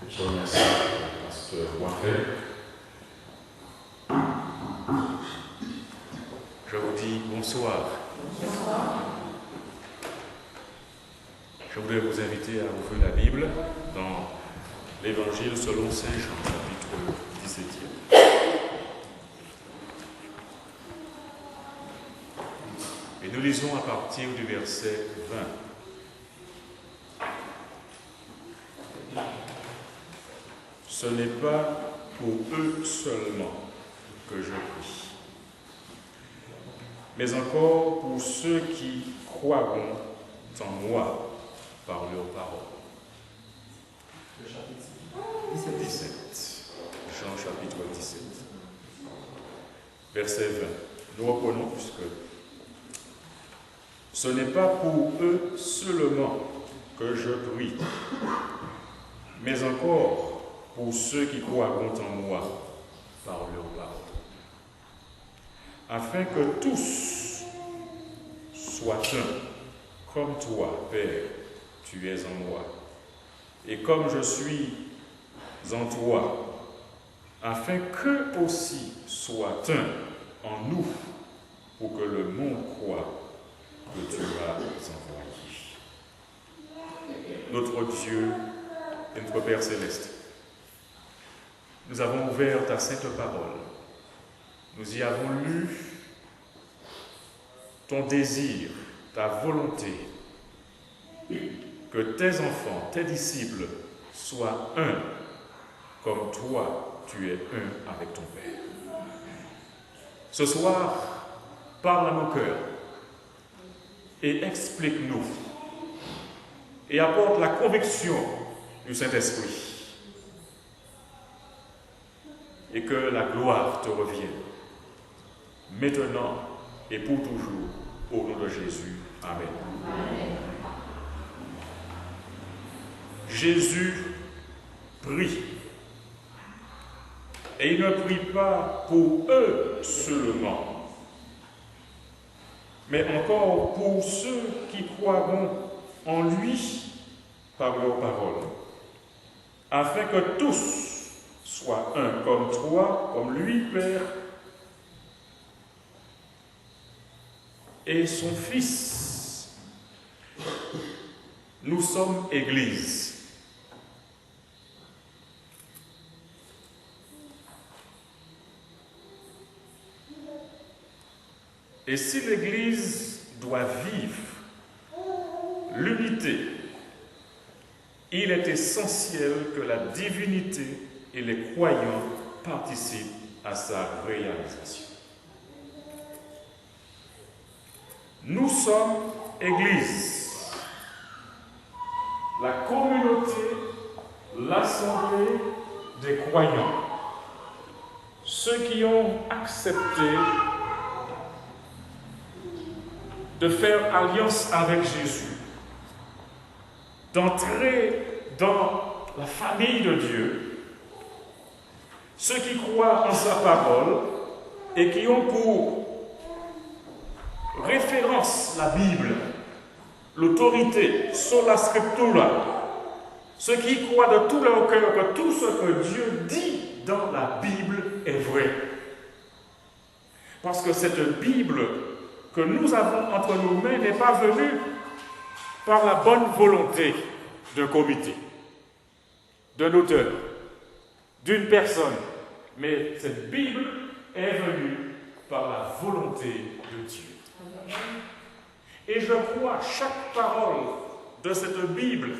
Je remercie le pasteur Wafel. Je vous dis bonsoir. Bonsoir. Je voudrais vous inviter à ouvrir la Bible dans l'Évangile selon Saint Jean, chapitre 17e. Et nous lisons à partir du verset 20. Ce n'est pas pour eux seulement que je prie, mais encore pour ceux qui croiront en moi par leurs paroles. Le chapitre 17. Jean chapitre 17. Verset 20. Nous reprenons puisque ce n'est pas pour eux seulement que je prie, mais encore pour ceux qui croiront en moi par leurs paroles, afin que tous soient un, comme toi, Père, tu es en moi, et comme je suis en toi, afin qu'eux aussi soient un en nous, pour que le monde croie que tu m'as envoyé. Notre Dieu et notre Père céleste, nous avons ouvert ta sainte parole. Nous y avons lu ton désir, ta volonté, que tes enfants, tes disciples, soient un, comme toi, tu es un avec ton Père. Ce soir, parle à nos cœurs et explique-nous et apporte la conviction du Saint-Esprit. Et que la gloire te revienne, maintenant et pour toujours, au nom de Jésus. Amen. Amen. Jésus prie. Et il ne prie pas pour eux seulement, mais encore pour ceux qui croiront en lui par leurs paroles, afin que tous sois un comme toi, comme lui, Père, et son Fils. Nous sommes Église. Et si l'Église doit vivre l'unité, il est essentiel que la divinité et les croyants participent à sa réalisation. Nous sommes Église, la communauté, l'assemblée des croyants, ceux qui ont accepté de faire alliance avec Jésus, d'entrer dans la famille de Dieu, ceux qui croient en sa parole et qui ont pour référence la Bible, l'autorité, sola scriptura, ceux qui croient de tout leur cœur que tout ce que Dieu dit dans la Bible est vrai. Parce que cette Bible que nous avons entre nos mains n'est pas venue par la bonne volonté d'un comité, d'un auteur, d'une personne, mais cette Bible est venue par la volonté de Dieu. Et je crois chaque parole de cette Bible,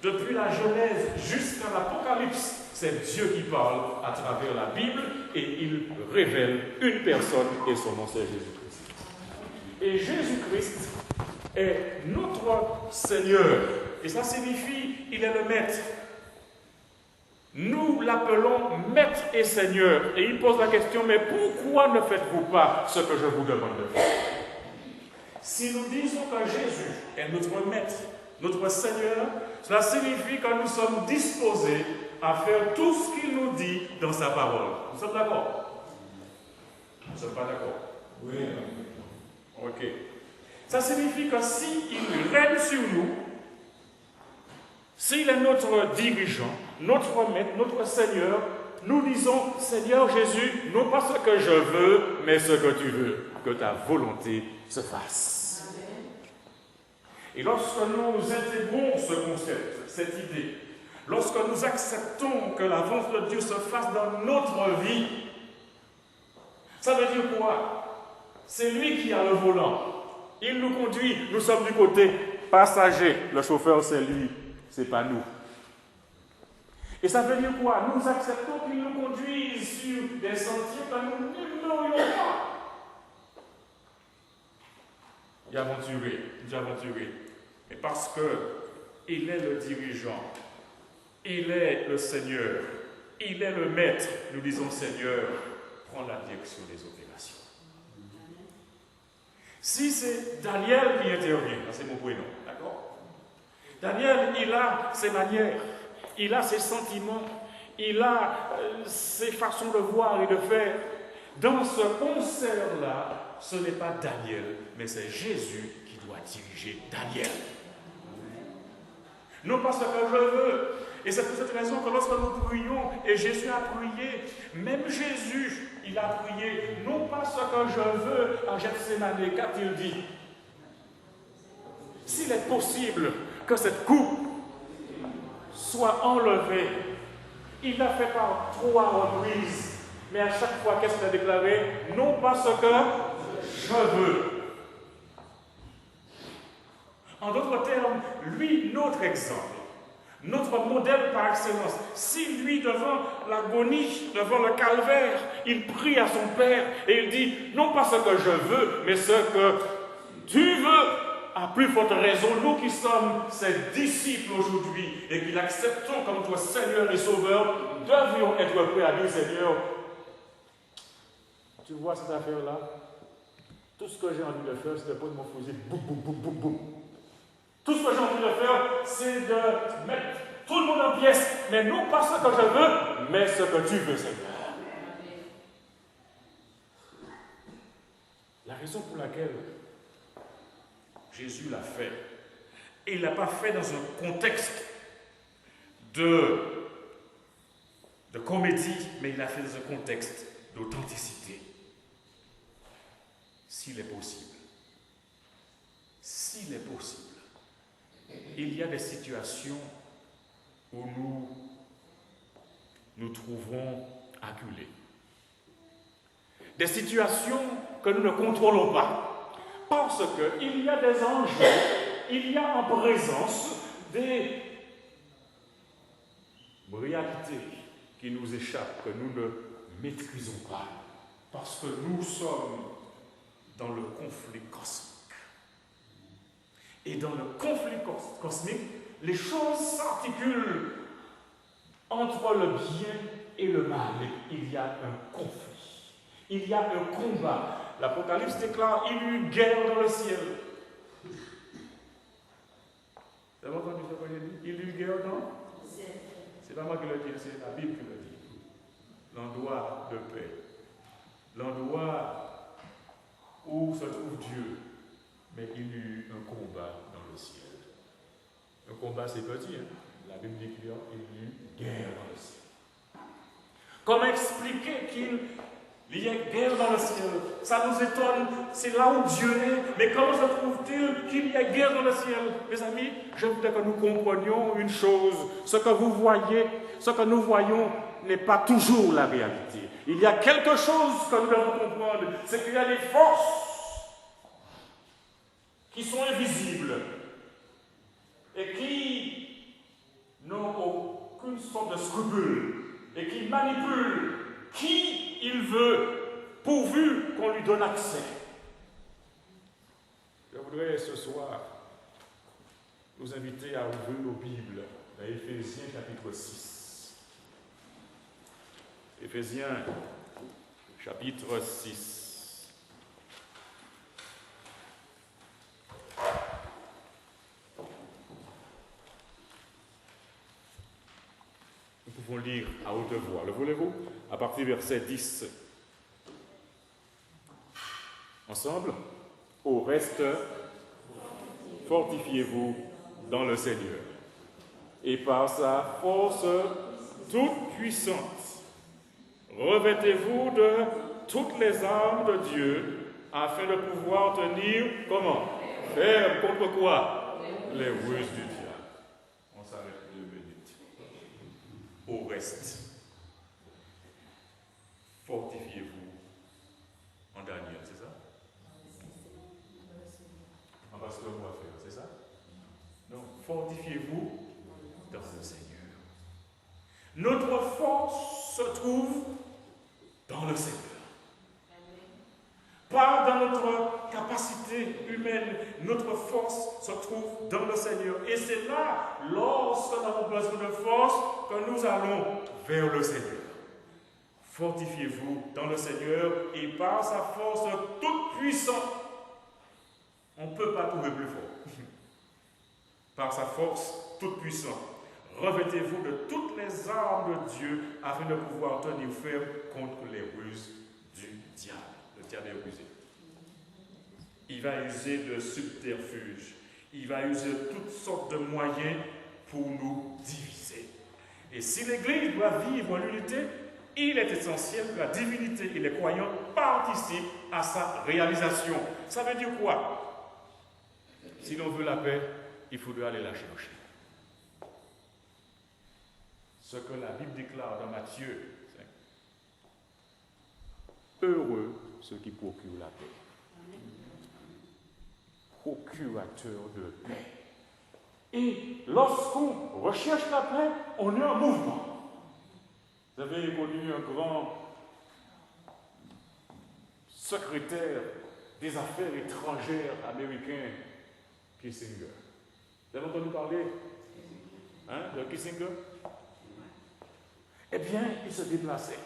depuis la Genèse jusqu'à l'Apocalypse, c'est Dieu qui parle à travers la Bible et il révèle une personne et son nom c'est Jésus-Christ. Et Jésus-Christ est notre Seigneur. Et ça signifie qu'il est le Maître. Nous l'appelons Maître et Seigneur. Et il pose la question, mais pourquoi ne faites-vous pas ce que je vous demande de faire? Si nous disons que Jésus est notre Maître, notre Seigneur, cela signifie que nous sommes disposés à faire tout ce qu'il nous dit dans sa parole. Nous sommes d'accord? Nous ne sommes pas d'accord? Oui. Ok. Ça signifie que s'il règne sur nous, s'il est notre dirigeant, notre Maître, notre Seigneur, nous disons, Seigneur Jésus, non pas ce que je veux, mais ce que tu veux, que ta volonté se fasse. Et lorsque nous intégrons ce concept, cette idée, lorsque nous acceptons que la volonté de Dieu se fasse dans notre vie, ça veut dire quoi? C'est lui qui a le volant. Il nous conduit, nous sommes du côté passager. Le chauffeur, c'est lui, c'est pas nous. Et ça veut dire quoi? Nous acceptons qu'il nous conduise sur des sentiers que nous n'ignorons pas. Il est aventuré. Et parce qu'il est le dirigeant, il est le Seigneur, il est le Maître, nous disons Seigneur, prends la direction des opérations. Si c'est Daniel qui intervient, c'est mon prénom, d'accord? Daniel, il a ses manières, il a ses sentiments, il a ses façons de voir et de faire. Dans ce concert-là, ce n'est pas Daniel, mais c'est Jésus qui doit diriger Daniel. Non pas ce que je veux. Et c'est pour cette raison que lorsque nous prions, et Jésus a prié, même Jésus, il a prié, non pas ce que je veux à Gethsémane, qu'a-t-il dit? S'il est possible que cette coupe soit enlevée, il l'a fait par 3 reprises, mais à chaque fois, qu'est-ce qu'il a déclaré? Non pas ce que je veux. En d'autres termes, lui, notre exemple, notre modèle par excellence, si lui, devant l'agonie, devant le calvaire, il prie à son Père et il dit, non pas ce que je veux, mais ce que tu veux, à plus forte raison, nous qui sommes ses disciples aujourd'hui et qui l'acceptons comme toi, Seigneur et Sauveur, devions être prêts à dire, Seigneur, tu vois cette affaire-là, tout ce que j'ai envie de faire, c'est de prendre mon fusil, boum, boum, boum, boum, boum. Tout ce que j'ai envie de faire, c'est de mettre tout le monde en pièces, mais non pas ce que je veux, mais ce que tu veux, Seigneur. La raison pour laquelle Jésus l'a fait, et il ne l'a pas fait dans un contexte de comédie, mais il l'a fait dans un contexte d'authenticité. S'il est possible, il y a des situations où nous trouvons acculés. Des situations que nous ne contrôlons pas. Parce qu'il y a des enjeux, il y a en présence des réalités qui nous échappent, que nous ne maîtrisons pas. Parce que nous sommes dans le conflit cosmique. Et dans le conflit cosmique, les choses s'articulent entre le bien et le mal. Il y a un conflit. Il y a un combat. L'Apocalypse déclare, il y eut guerre dans le ciel. Vous avez entendu ce que j'ai dit? Il y eut guerre dans le ciel. C'est pas moi qui le dis, c'est la Bible qui le dit. L'endroit de paix. L'endroit où se trouve Dieu. Mais il y eut un combat dans le ciel. Un combat, c'est petit, hein? La Bible dit qu'il y a eu guerre dans le ciel. Comment expliquer qu'il y ait guerre dans le ciel? Ça nous étonne, c'est là où Dieu est. Mais comment se trouve-t-il qu'il y ait guerre dans le ciel? Mes amis, je voudrais que nous comprenions une chose. Ce que vous voyez, ce que nous voyons n'est pas toujours la réalité. Il y a quelque chose que nous devons comprendre, c'est qu'il y a des forces qui sont invisibles et qui n'ont aucune sorte de scrupule et qui manipulent qui il veut pourvu qu'on lui donne accès. Je voudrais ce soir nous inviter à ouvrir nos Bibles dans Éphésiens chapitre 6. Éphésiens chapitre 6. Nous pouvons lire à haute voix. Le voulez-vous? À partir du verset 10. Ensemble? Au reste, fortifiez-vous dans le Seigneur et par sa force toute puissante. Revêtez-vous de toutes les armes de Dieu afin de pouvoir tenir, comment? Ferme contre quoi? Les ruses du diable. On s'arrête 2 minutes. Au reste, fortifiez-vous en Daniel, c'est ça? En pasteur, on va faire, c'est ça? Donc, fortifiez-vous dans le Seigneur. Notre force se trouve dans le Seigneur. Pas dans notre capacité humaine. Notre force se trouve dans le Seigneur. Et c'est là, lorsque nous avons besoin de force, que nous allons vers le Seigneur. Fortifiez-vous dans le Seigneur et par sa force toute puissante. On ne peut pas trouver plus fort. Par sa force toute puissante. Revêtez-vous de toutes les armes de Dieu afin de pouvoir tenir ferme contre les ruses du diable. Le diable est rusé. Il va user de subterfuges. Il va user toutes sortes de moyens pour nous diviser. Et si l'Église doit vivre en unité, il est essentiel que la divinité et les croyants participent à sa réalisation. Ça veut dire quoi? Si l'on veut la paix, il faudra aller la chercher. Ce que la Bible déclare dans Matthieu, c'est heureux ceux qui procurent la paix. Procurateur de paix. Et lorsqu'on recherche la paix, on est en mouvement. Vous avez connu un grand secrétaire des affaires étrangères américain, Kissinger. Vous avez entendu parler de Kissinger? Eh bien, il se déplaçait.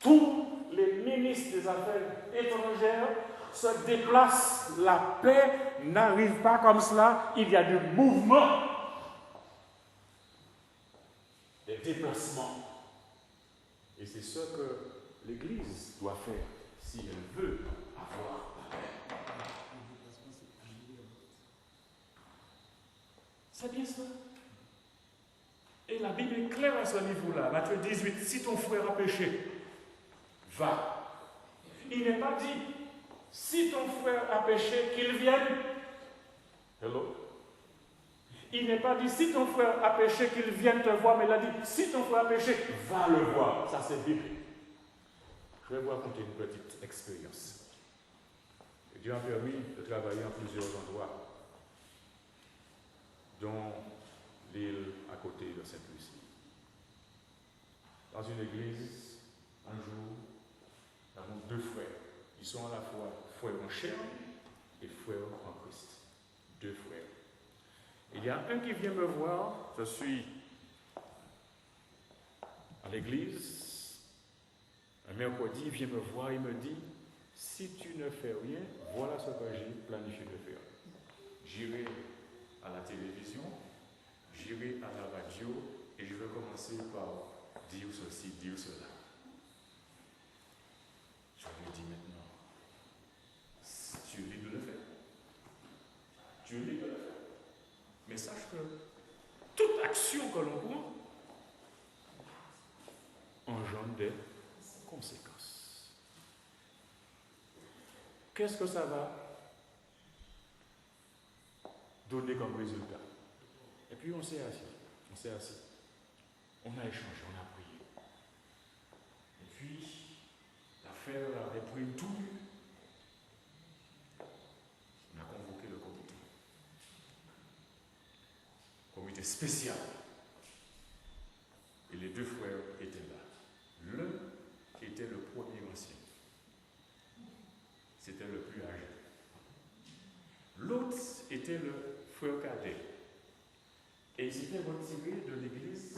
Tous les ministres des Affaires étrangères se déplacent. La paix n'arrive pas comme cela. Il y a du mouvement. Des déplacements. Et c'est ce que l'Église doit faire si elle veut avoir la paix. C'est bien ça. Et la Bible est claire à ce niveau-là. Matthieu 18, si ton frère a péché, va. Il n'est pas dit, si ton frère a péché, qu'il vienne. Hello? Il n'est pas dit, si ton frère a péché, qu'il vienne te voir, mais il a dit, si ton frère a péché, va le voir. Ça, c'est biblique. Je vais vous raconter une petite expérience. Dieu m'a permis de travailler en plusieurs endroits, dont l'île à côté de Sainte-Lucie. Dans une église, un jour, nous avons 2 frères. Ils sont à la fois frères en chair et frères en Christ. 2 frères. Il y a un qui vient me voir, je suis à l'église, un mercredi, il vient me voir et me dit, si tu ne fais rien, voilà ce que j'ai planifié de faire. J'irai à la télévision, j'irai à la radio et je vais commencer par dire ceci, dire cela. Je lui dis maintenant, tu es libre de le faire. Tu es libre de le faire. Mais sache que toute action que l'on prend engendre des conséquences. Qu'est-ce que ça va donner comme résultat? Et puis on s'est assis. On a échangé, on a prié. Et puis, l'affaire avait pris une tournure. On a convoqué le comité. Comité spécial. Et les 2 frères étaient là. L'un était le premier ancien. C'était le plus âgé. L'autre était le frère cadet. Et il s'était retiré de l'église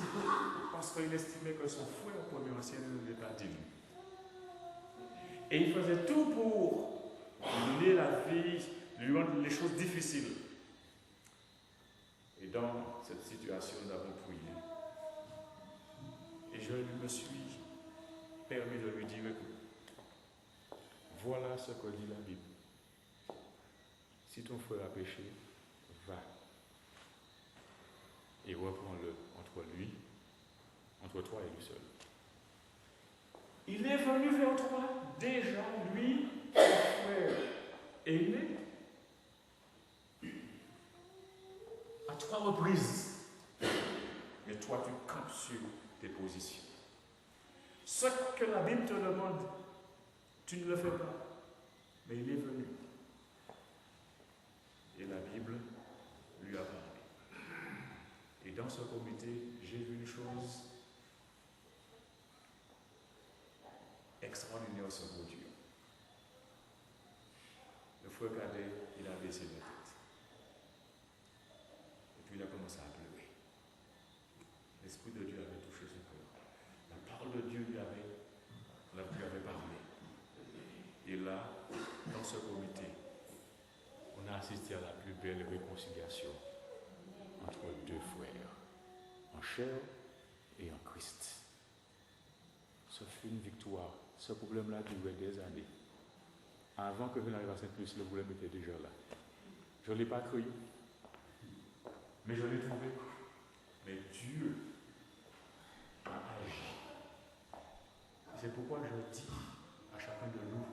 parce qu'il estimait que son frère premier ancien ne l'était pas digne. Et il faisait tout pour lui donner la vie, lui rendre les choses difficiles. Et dans cette situation, nous avons prié. Et je me suis permis de lui dire, écoute, voilà ce que dit la Bible. Si ton frère a péché, va. et reprends-le entre toi et lui seul. Il est venu vers toi, déjà, lui, ton frère aîné, à 3 reprises. Mais toi, tu campes sur tes positions. Ce que la Bible te demande, tu ne le fais pas. Mais il est venu. Et la Bible lui a parlé. Et dans ce comité, j'ai vu une chose extraordinaire se produire. Le frère cadet, il a baissé la tête. Et puis il a commencé à pleurer. L'Esprit de Dieu avait touché son cœur. La parole de Dieu lui avait parlé. Et là, dans ce comité, on a assisté à la plus belle réconciliation entre 2 frères, en chair et en Christ. Ce fut une victoire. Ce problème-là durait des années. Avant que je n'arrive à Saint-Luc, le problème était déjà là. Je ne l'ai pas cru, mais je l'ai trouvé. Mais Dieu a agi. C'est pourquoi je dis à chacun de nous,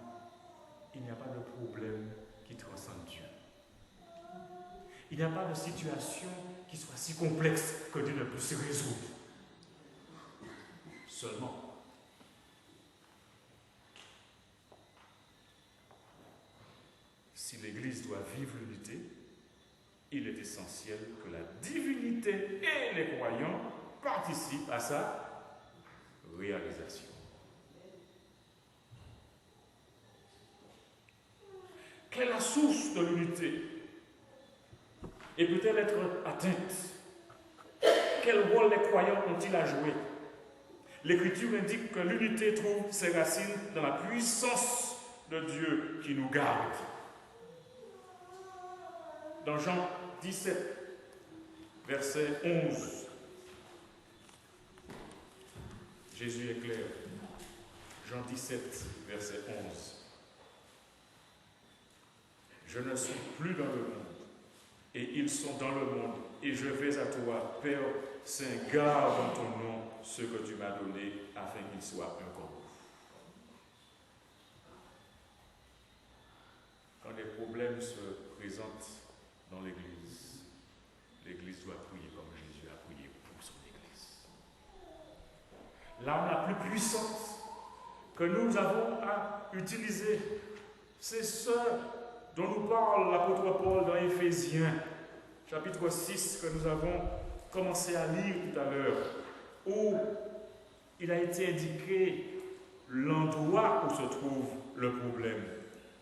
il n'y a pas de problème qui transcende Dieu. Il n'y a pas de situation qui soit si complexe que Dieu ne puisse résoudre. Seulement, si l'Église doit vivre l'unité, il est essentiel que la divinité et les croyants participent à sa réalisation. Quelle est la source de l'unité? Et peut-elle être atteinte? Quel rôle les croyants ont-ils à jouer? L'Écriture indique que l'unité trouve ses racines dans la puissance de Dieu qui nous garde. Dans Jean 17, verset 11, Jésus est clair. Jean 17, verset 11. Je ne suis plus dans le monde, et ils sont dans le monde, et je vais à toi, Père Saint, garde en ton nom ce que tu m'as donné, afin qu'ils soient un comme nous. Quand des problèmes se présentent dans l'Église, l'Église doit prier comme Jésus a prié pour son Église. L'arme la plus puissante que nous avons à utiliser, c'est ce dont nous parle l'apôtre Paul dans Éphésiens, chapitre 6, que nous avons commencé à lire tout à l'heure, où il a été indiqué l'endroit où se trouve le problème.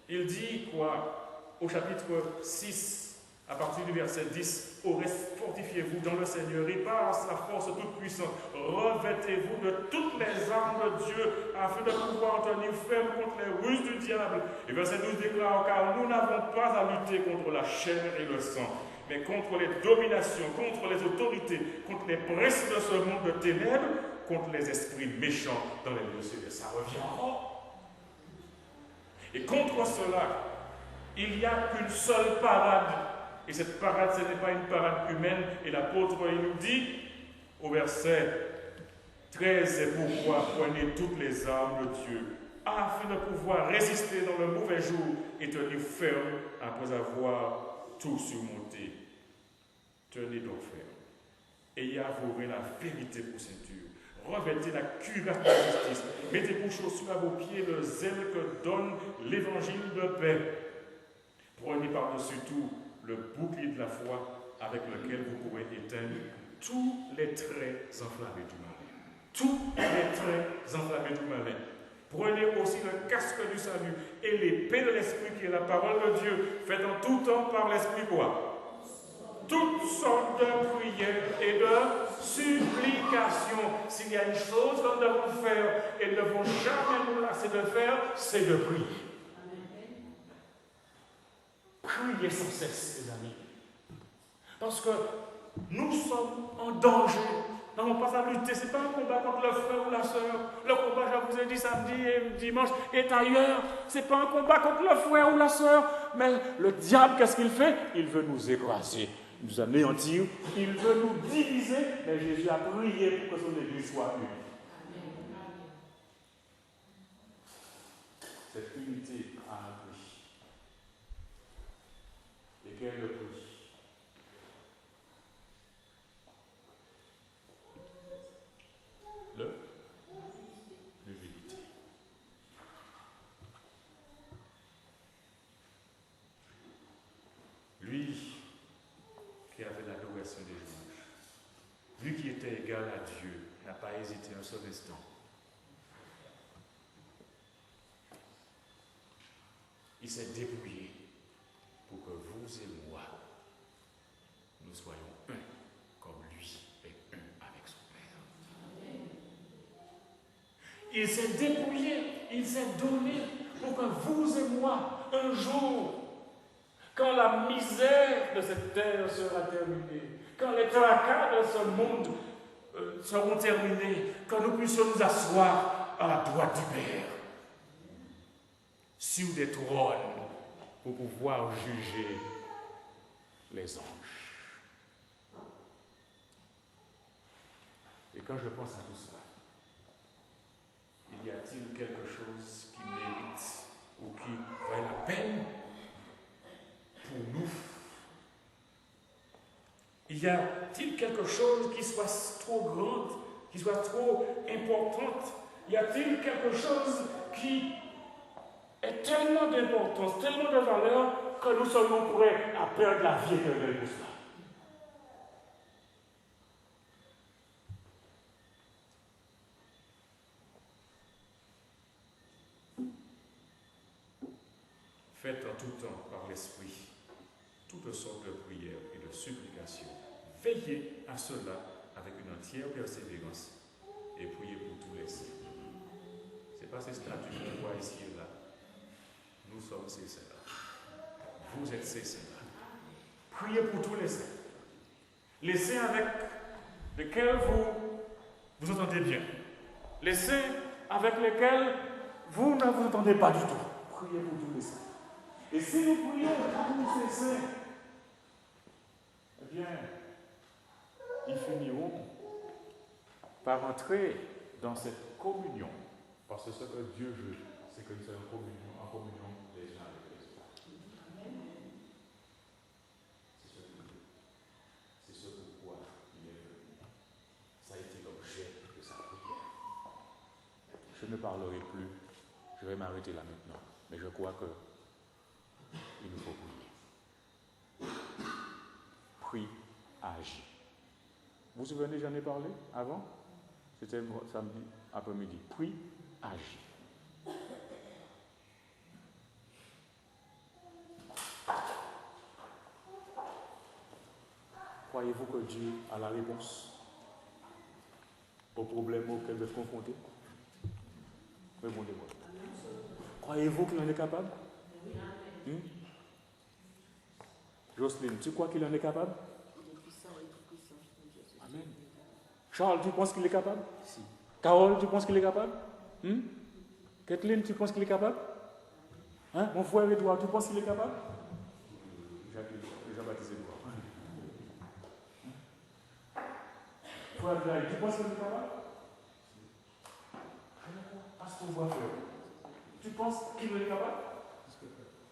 Il dit quoi? Au chapitre 6, à partir du verset 10, « Au reste, fortifiez-vous dans le Seigneur et par sa force toute puissante, revêtez-vous de toutes les armes de Dieu, afin de pouvoir tenir ferme contre les ruses du diable. » Et verset 12 déclare, « Car nous n'avons pas à lutter contre la chair et le sang, mais contre les dominations, contre les autorités, contre les princes de ce monde de ténèbres, contre les esprits méchants dans les lieux célestes. » Ça revient encore. Et contre cela, il n'y a qu'une seule parade. Et cette parade, ce n'est pas une parade humaine. Et l'apôtre, il nous dit, au verset 13, « C'est pourquoi prenez toutes les armes de Dieu, afin de pouvoir résister dans le mauvais jour et tenir ferme après avoir tout surmonté. Tenez donc ferme. Ayez à vous la vérité pour ceinture. Revêtez la cuirasse de la justice. Mettez pour chaussures à vos pieds le zèle que donne l'évangile de paix. Prenez par-dessus tout le bouclier de la foi avec lequel vous pourrez éteindre tous les traits enflammés du malin. Tous les traits enflammés du malin. Prenez aussi le casque du salut et l'épée de l'Esprit qui est la parole de Dieu. Faites en tout temps par l'Esprit quoi? Toutes sortes de prières et de supplications. S'il y a une chose que nous devons faire et ne devons jamais nous lasser de faire, c'est de prier. Priez sans cesse, les amis. Parce que nous sommes en danger. Nous n'avons pas à lutter. Ce n'est pas un combat contre le frère ou la sœur. Le combat, je vous ai dit samedi et dimanche, est ailleurs. Ce n'est pas un combat contre le frère ou la sœur. Mais le diable, qu'est-ce qu'il fait? Il veut nous écraser. nous anéantir, il veut nous diviser, mais Jésus a prié pour que son Église soit unie. Cette unité a un prix. Et quel est le prix? L'humilité. Lui qui avait l'adoration des louanges, lui qui était égal à Dieu, n'a pas hésité un seul instant. Il s'est débrouillé pour que vous et moi, nous soyons un, comme lui est un avec son Père. Il s'est débrouillé, il s'est donné pour que vous et moi, un jour, quand la misère de cette terre sera terminée, quand les tracas de ce monde seront terminés, que nous puissions nous asseoir à la droite du Père, sur des trônes, pour pouvoir juger les anges. Et quand je pense à tout cela, y a-t-il quelque chose qui mérite ou qui vaut la peine pour nous? Y a-t-il quelque chose qui soit trop grande, qui soit trop importante? Y a-t-il quelque chose qui est tellement d'importance, tellement de valeur, que nous serions prêts à perdre la vie éternelle pour cela? Faites en tout temps par l'Esprit toutes sortes de prières et de supplications. Veillez à cela avec une entière persévérance et priez pour tous les saints. Ce n'est pas ces statuts qu'on voit ici et là. Nous sommes ces saints-là. Vous êtes ces saints-là. Priez pour tous les saints. Les saints avec lesquels vous entendez bien. Les saints avec lesquels vous ne vous entendez pas du tout. Priez pour tous les saints. Et si nous prions pour tous ces saints, eh bien, ils finiront par entrer dans cette communion. Parce que ce que Dieu veut, c'est que nous soyons en communion les uns avec les autres. C'est ce pourquoi il est venu. Ça a été l'objet de sa prière. Je ne parlerai plus, je vais m'arrêter là maintenant. Mais je crois que il nous faut prier. Prie, agis. Vous vous souvenez, j'en ai parlé avant? C'était samedi après-midi. Prie, agis. Croyez-vous que Dieu a la réponse aux problèmes auxquels vous êtes confrontés? Répondez-moi. Croyez-vous qu'il en est capable? Jocelyne, tu crois qu'il en est capable? Amen. Charles, tu penses qu'il est capable? Si. Carole, tu penses qu'il est capable? Kathleen, tu penses qu'il est capable? Mon frère Edouard, tu penses qu'il est capable? Jean-Baptiste Edouard. Frère Blaise, tu penses qu'il est capable? Parce qu'on voit faire. Tu penses qu'il en est capable?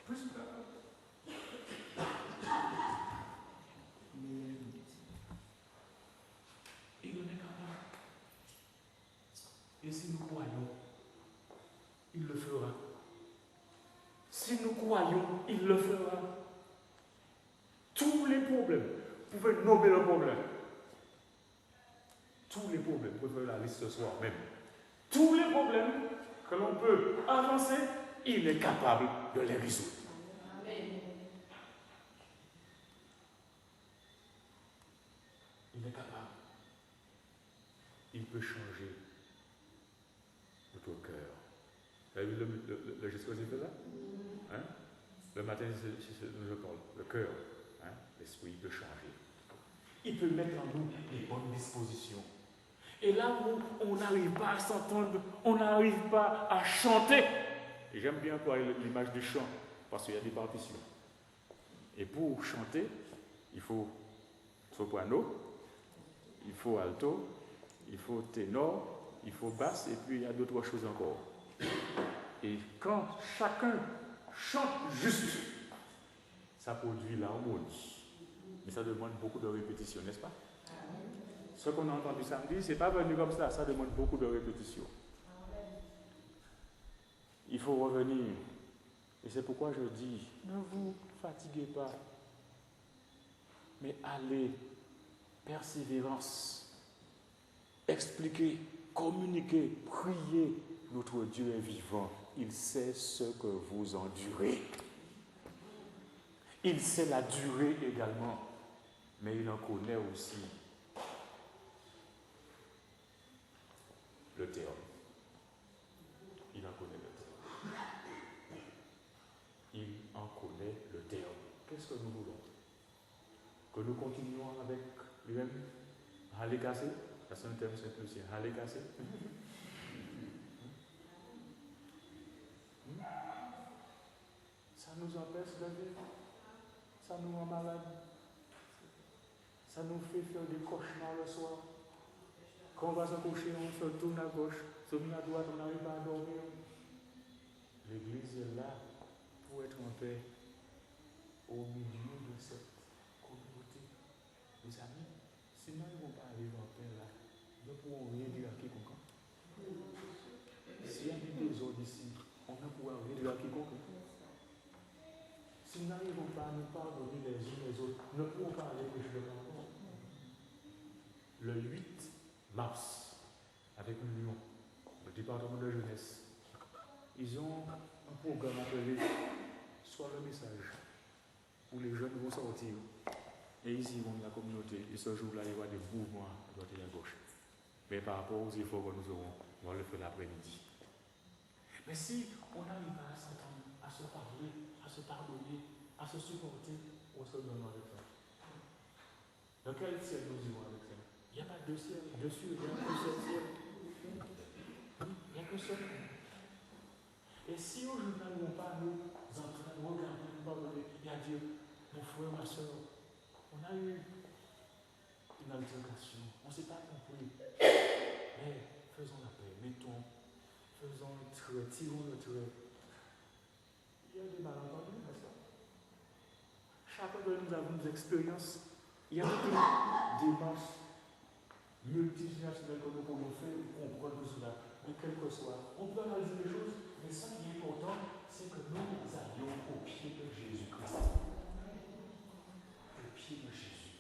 Plus que capable. Il en est capable. Et si nous croyons, il le fera. Si nous croyons, il le fera. Tous les problèmes, vous pouvez nommer le problème. Tous les problèmes, vous pouvez faire la liste ce soir même. Tous les problèmes que l'on peut avancer, il est capable de les résoudre. Il est capable. Il peut changer notre cœur. Vous avez vu le geste que j'ai fait là? Le matin, je parle. Le cœur, l'esprit peut changer. Il peut mettre en nous des bonnes dispositions. Et là où on n'arrive pas à s'entendre, on n'arrive pas à chanter. Et j'aime bien employer l'image du chant, parce qu'il y a des partitions. Et pour chanter, il faut soprano, il faut alto, il faut ténor, il faut basse, et puis il y a d'autres choses encore. Et quand chacun chante juste, ça produit l'harmonie. Mais ça demande beaucoup de répétition, n'est-ce pas? Ce qu'on a entendu samedi, c'est pas venu comme ça demande beaucoup de répétition. Il faut revenir. Et c'est pourquoi je dis, ne vous fatiguez pas, mais allez, persévérance, expliquez, communiquez, priez. Notre Dieu est vivant. Il sait ce que vous endurez. Il sait la durée également, mais il en connaît aussi le terme. Il en connaît le terme. Il en connaît le terme. Qu'est-ce que nous voulons? Que nous continuions avec les mêmes râler cassé? Ça c'est un terme simple aussi, râler cassé. Ça nous empêche de vivre. Ça nous rend malade. Ça nous fait faire des cauchemars le soir. Quand on va se coucher, on se tourne à gauche, se tourne à droite, on n'arrive pas à dormir. L'Église est là pour être en paix au milieu de cette communauté. Les amis, si nous ne vont pas arriver en paix là, nous ne pourrons rien dire à quiconque. S'il y a des désordres ici, on ne pourra rien dire à quiconque. Si nous n'arrivons pas à nous pardonner les uns les autres, nous ne pourrons pas aller prêcher le pardon. Le 8 mars, avec l'Union, le département de jeunesse, ils ont un programme appelé Sois le message, où les jeunes vont sortir et ils iront dans la communauté. Et ce jour-là, il y aura des mouvements à droite et à gauche. Mais par rapport aux efforts que nous aurons, on va le faire l'après-midi. Mais si on n'arrive pas à s'entendre, à se parler, à se pardonner, à se supporter, on se donne avec ça. Dans quel ciel nous irons avec ça? Il n'y a pas de ciel, dessus, il n'y a qu'un seul ciel. Il n'y a qu'un seul. Et si nous n'arrivons pas à nous entendre, regarder, nous pardonner, et à dire, mon frère, ma soeur, on a eu une altercation, on ne s'est pas compris. Mais faisons la paix, faisons le trait, tirons le trait. Il y a des malentendus, n'est-ce pas? Chacun de nous avons des expériences. Il y a des démarches multigénérationnelles que nous pouvons faire pour comprendre tout cela. Mais quel que soit, on peut analyser les choses, mais ce qui est important, c'est que nous allions au pied de Jésus-Christ. Au pied de Jésus.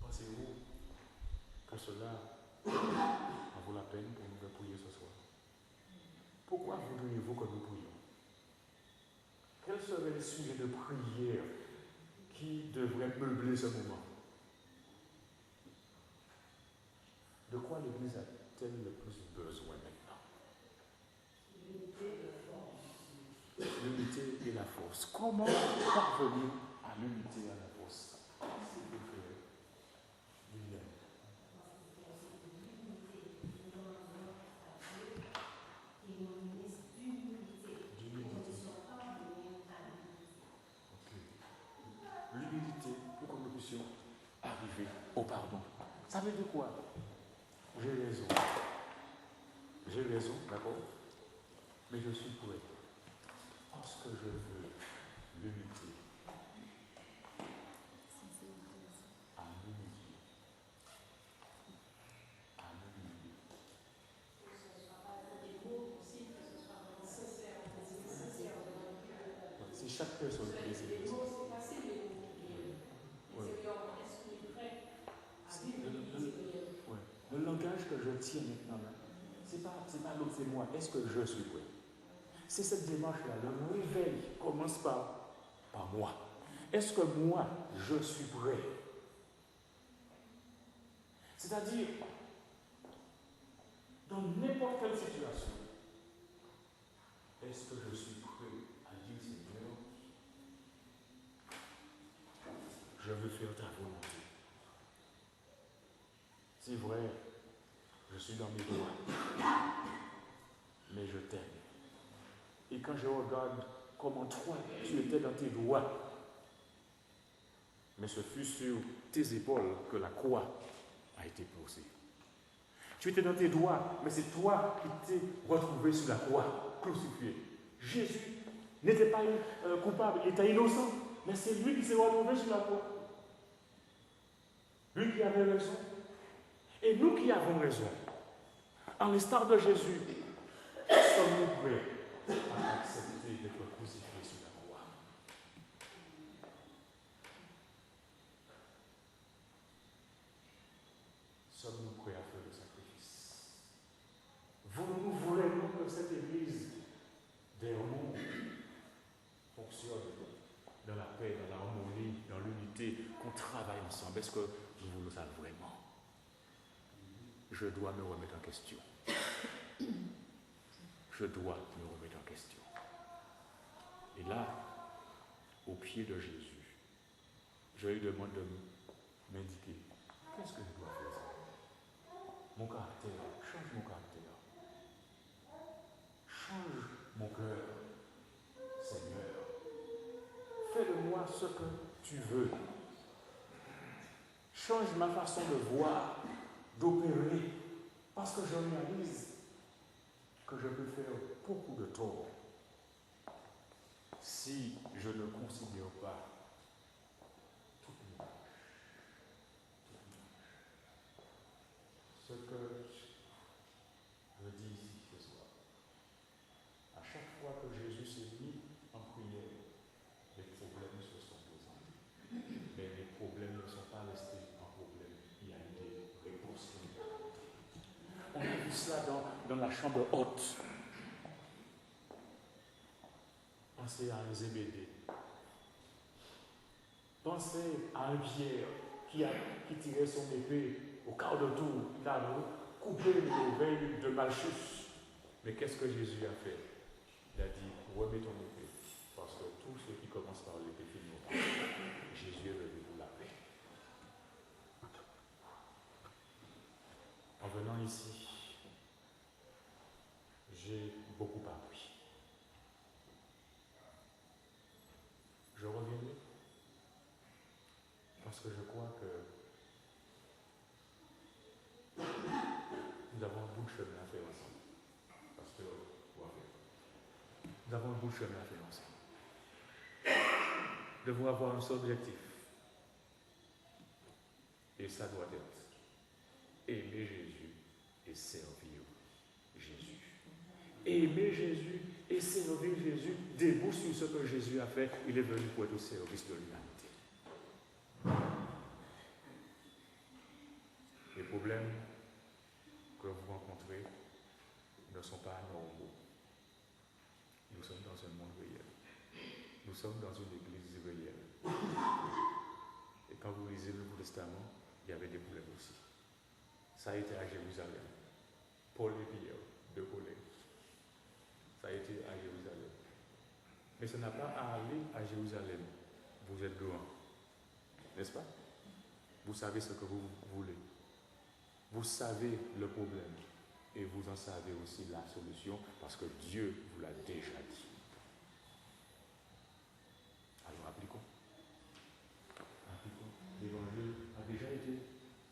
Pensez-vous que cela en vaut la peine pour nous de prier ce soir? Pourquoi voudriez-vous que nous prions? Quels seraient les sujets de prière qui devraient meubler ce moment? De quoi l'Église a-t-elle le plus besoin maintenant? L'unité et la force. Comment parvenir à l'unité et à la force? S'il vous plaît, Liliane. L'humilité pour que nous puissions arriver au pardon. Ça veut dire quoi? J'ai raison. J'ai raison, d'accord? Mais je suis prêt. Parce que je veux l'unité. À l'unité. À l'unité. C'est chaque personne qui essaie de ça. Le langage que je tiens maintenant, c'est pas l'autre, c'est moi. Est-ce que je suis prêt? C'est cette démarche-là. Le réveil commence par moi. Est-ce que moi, je suis prêt? C'est-à-dire, dans n'importe quelle situation, est-ce que je suis prêt à dire, Seigneur, je veux faire ta volonté? C'est vrai, je suis dans mes droits, mais je t'aime. Et quand je regarde comment toi, tu étais dans tes droits, mais ce fut sur tes épaules que la croix a été posée. Tu étais dans tes droits, mais c'est toi qui t'es retrouvé sur la croix, crucifié. Jésus n'était pas coupable, il était innocent, mais c'est lui qui s'est retrouvé sur la croix. Lui qui avait raison. Et nous qui avons raison, en l'instar de Jésus, sommes-nous prêts à accepter d'être crucifiés sur la croix? Sommes-nous prêts à faire le sacrifice? Voulons-nous vraiment que cette Église des mondes fonctionne dans la paix, dans l'harmonie, dans l'unité, qu'on travaille ensemble? Est-ce que nous voulons ça vraiment? Je dois me remettre en question. Je dois me remettre en question. Et là, au pied de Jésus, je lui demande de m'indiquer qu'est-ce que je dois faire. Mon caractère, change mon caractère. Change mon cœur, Seigneur. Fais de moi ce que tu veux. Change ma façon de voir, d'opérer, parce que je réalise que je peux faire beaucoup de tort si je ne considère pas toute l'image. Ce que je dis ici ce soir, à chaque fois que Jésus s'est mis en prière, les problèmes se sont présentés. Mais les problèmes ne sont pas restés en problème, il y a eu des réponses. On a vu cela dans la chambre haute. Pensez à un Zébédée. Pensez à un Pierre qui tirait son épée au quart de tour. Il a coupé les veines de Malchus. Mais qu'est-ce que Jésus a fait? Il a dit, remets ton épée. Parce que tous ceux qui commencent par l'épée finiront par l'épée. Jésus est venu pour la paix. En venant ici, j'ai beaucoup appris. Je reviendrai parce que je crois que nous avons un bout de chemin à faire ensemble. Pasteur, nous avons un bout de chemin à faire ensemble. Nous devons avoir un seul objectif. Et ça doit être aimer Jésus et servir Jésus. Aimer Jésus et servir Jésus debout sur ce que Jésus a fait. Il est venu pour être au service de l'humanité. Les problèmes que vous rencontrez ne sont pas anormaux. Nous sommes dans un monde réel. Nous sommes dans une église réelle. Et quand vous lisez le Nouveau Testament, il y avait des problèmes aussi. Ça a été à Jérusalem. Paul et Pierre, deux collègues. Ça a été à Jérusalem. Mais ça n'a pas à aller à Jérusalem. Vous êtes grand. N'est-ce pas? Vous savez ce que vous voulez. Vous savez le problème. Et vous en savez aussi la solution parce que Dieu vous l'a déjà dit. Alors appliquons. L'évangile a déjà été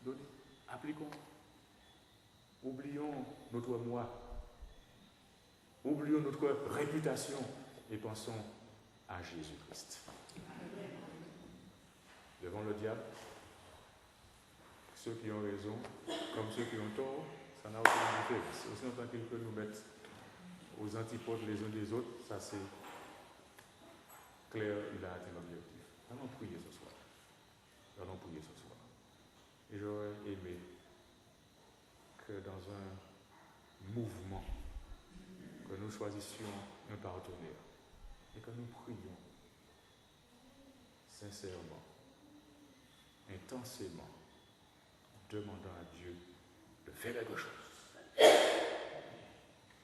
donné. Appliquons. Oublions notre moi. Oublions notre réputation et pensons à Jésus-Christ. Devant le diable, ceux qui ont raison, comme ceux qui ont tort, ça n'a aucune différence. Aussi longtemps qu'il peut nous mettre aux antipodes les uns des autres, ça c'est clair, il a atteint l'objectif. Allons prier ce soir. Allons prier ce soir. Et j'aurais aimé que dans un mouvement, que nous choisissions un partenaire et que nous prions sincèrement, intensément, demandant à Dieu de faire quelque chose.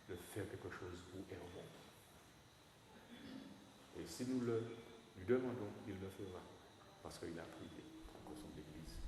De faire quelque chose pour Hermon. Et si nous lui demandons, il le fera parce qu'il a prié pour son Église.